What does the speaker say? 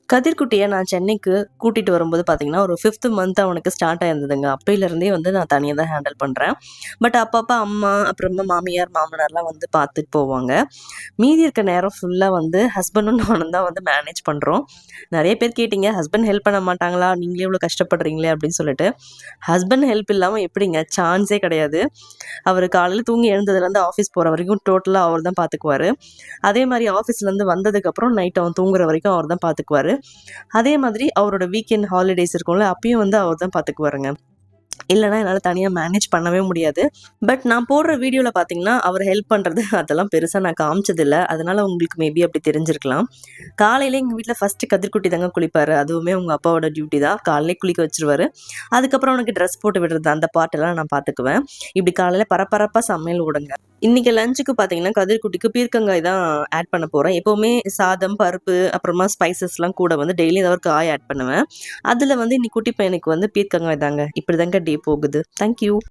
கதிர்குட்டியை நான் சென்னைக்கு கூட்டிட்டு வரும்போது பார்த்தீங்கன்னா, ஒரு 5த் மந்த் அவனுக்கு ஸ்டார்ட் ஆயிருந்ததுங்க. அப்பயிலருந்தே வந்து நான் தனியா தான் ஹேண்டில் பண்றேன். பட் அப்பப்ப அம்மா, அப்புறமா மாமியார், மாமனார்லாம் வந்து பார்த்துட்டு போவாங்க. மீதி இருக்க நேரம் ஃபுல்லா வந்து ஹஸ்பண்டும் நானும் தான் வந்து மேனேஜ் பண்றோம். நெறைய பேர் கேட்டீங்க, "ஹஸ்பண்ட் ஹெல்ப் பண்ண மாட்டாங்களா? நீங்களே இவ்வளோ கஷ்டப்படுறீங்களே!" அப்படின்னு சொல்லிட்டு. ஹஸ்பண்ட் ஹெல்ப் இல்லாம எப்படிங்க? சான்ஸே கிடையாது. அவரு காலையில தூங்கி எழுந்ததுலேருந்து ஆஃபீஸ் போற வரைக்கும் டோட்டலா அவர் தான் பார்த்துக்குவாரு. அதே மாரி ஆஃபீஸ்லேருந்து வந்ததுக்கப்புறம் நைட் அவன் தூங்குற வரைக்கும் அவர் தான் பார்த்துக்குவாரு. அதே மாதிரி அவரோட வீக்கெண்ட் ஹாலிடேஸ் இருக்கும்ல, அப்பயும் வந்து அவர் தான் பார்த்துக்குவாருங்க. இல்லன்னா என்னால தனியா மேனேஜ் பண்ணவே முடியாது. பட் நான் போடுற வீடியோல பார்த்தீங்கன்னா, அவர் ஹெல்ப் பண்றது அதெல்லாம் பெருசா நான் காமிச்சதில்ல. அதனால உங்களுக்கு மேபி அப்படி தெரிஞ்சிருக்கலாம். காலையில எங்க வீட்ல ஃபர்ஸ்ட்டு கதிர்குட்டி தாங்க குளிப்பாரு. அதுவுமே உங்க அப்பாவோட டியூட்டி தான். காலையிலே குளிக்க வச்சுருவாரு. அதுக்கப்புறம் அவனுக்கு ட்ரெஸ் போட்டு விடுறது அந்த பார்ட்டெல்லாம் நான் பார்த்துக்குவேன். இப்படி காலையில பரபரப்பா சமையல் ஓடுங்க. இன்னைக்கு லஞ்சுக்கு பார்த்தீங்கன்னா, கதிர்குட்டிக்கு பீர்க்கங்காய் தான் ஆட் பண்ண போறேன். எப்பவுமே சாதம், பருப்பு, அப்புறமா ஸ்பைசஸ்லாம் கூட வந்து டெய்லி ஏதாவது ஒரு காய் ஆட் பண்ணுவேன். அதுல வந்து இன்னைக்கு குட்டி பையனுக்கு வந்து பீர்க்கங்காய் தாங்க. இப்படிதாங்க டே போகுது. Thank you.